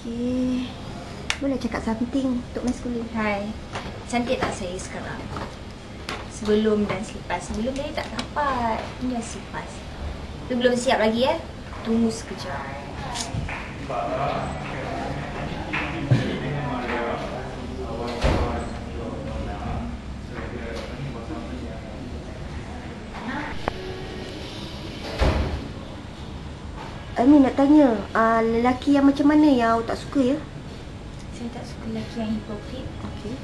Okay. Boleh cakap something untuk Mas Kulin? Hai. Cantik tak saya sekarang? Sebelum dan selepas. Sebelum tadi tak dapat. Ini dah selepas. Tapi belum siap lagi ya. Tunggu sekejap. Ami nak tanya, lelaki yang macam mana yang awak tak suka ya? Saya tak suka lelaki yang hipokrit. Okey.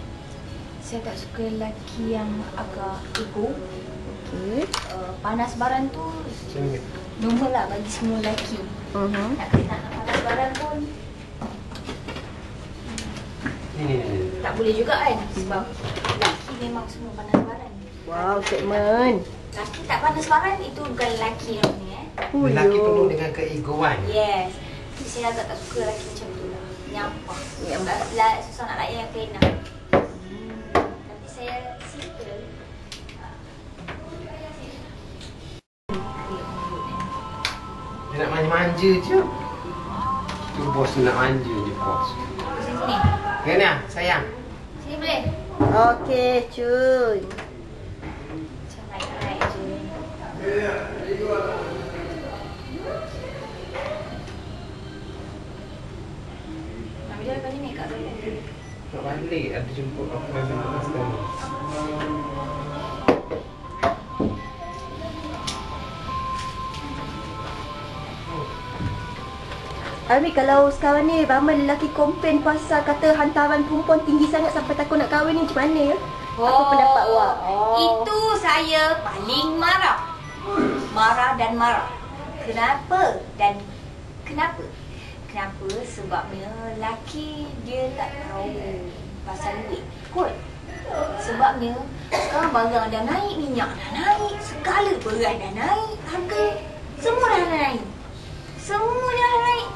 Saya tak suka lelaki yang agak ego. Okey. Panas baran tu normal lah bagi semua lelaki. Nak panas baran pun tak boleh juga kan. Sebab lelaki memang semua panas baran. Wow, segmen. Lelaki tak panas baran itu bukan lelaki namanya. Lelaki penuh dengan keegoan. Yes. Jadi saya agak tak suka lelaki macam tu lah. Nyampah. Susah nak layan yang kena. Tapi saya simple. Dia nak manja-manja je. Tu bos tu nak manja je bos. Sini. Kena sayang. Sini boleh? Okey, cuy. Macam naik-naik je. Dia kali ni kat rumah. Nak balik ada jemput apa yang nak pasal. Ami, kalau sekarang ni ramai lelaki komplain pasal kata hantaran perempuan tinggi sangat sampai takut nak kahwin ni, macam mana ya? Apa pendapat awak? Itu saya paling marah. Marah dan marah. Kenapa? Dan kenapa? Kenapa? Sebabnya lelaki dia tak tahu pasal duit kot. Sebabnya sekarang barang dah naik, minyak dah naik, segala beras dah naik, harga semua dah naik. Semua dah naik.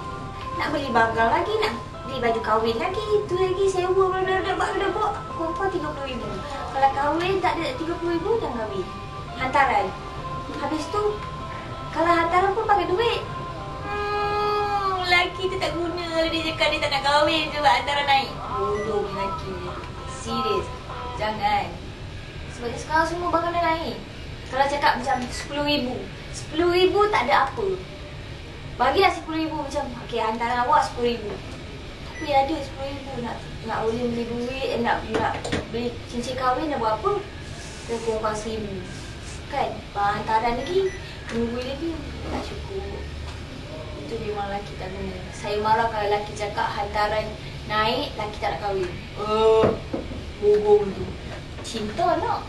Nak beli barang lagi, nak beli baju kahwin lagi, itu lagi sewa dah buat kumpul 30,000. Kalau kahwin tak ada 30,000 jangan kahwin. Hantaran. Habis tu kalau hantaran pun pakai duit. Lelaki tu tak guna kalau dia cakap dia tak nak kahwin sebab hantaran naik. Bodoh lelaki ni. Serius. Jangan. Sebab sekarang semua barang dah naik. Kalau cakap macam 10,000. 10,000 tak ada apa. Bagilah 10,000 macam, okey hantaran awak 10,000. Tapi ada 10,000 nak boleh beli duit, nak beli cincin kahwin nak buat apa? Kita kurang 1,000. Kan? Hantaran lagi, tunggu lagi, tak cukup. Itu memang lelaki tak guna. Saya marah kalau lelaki cakap hantaran naik, lelaki tak nak kahwin. Bohong tu. Cinta nak.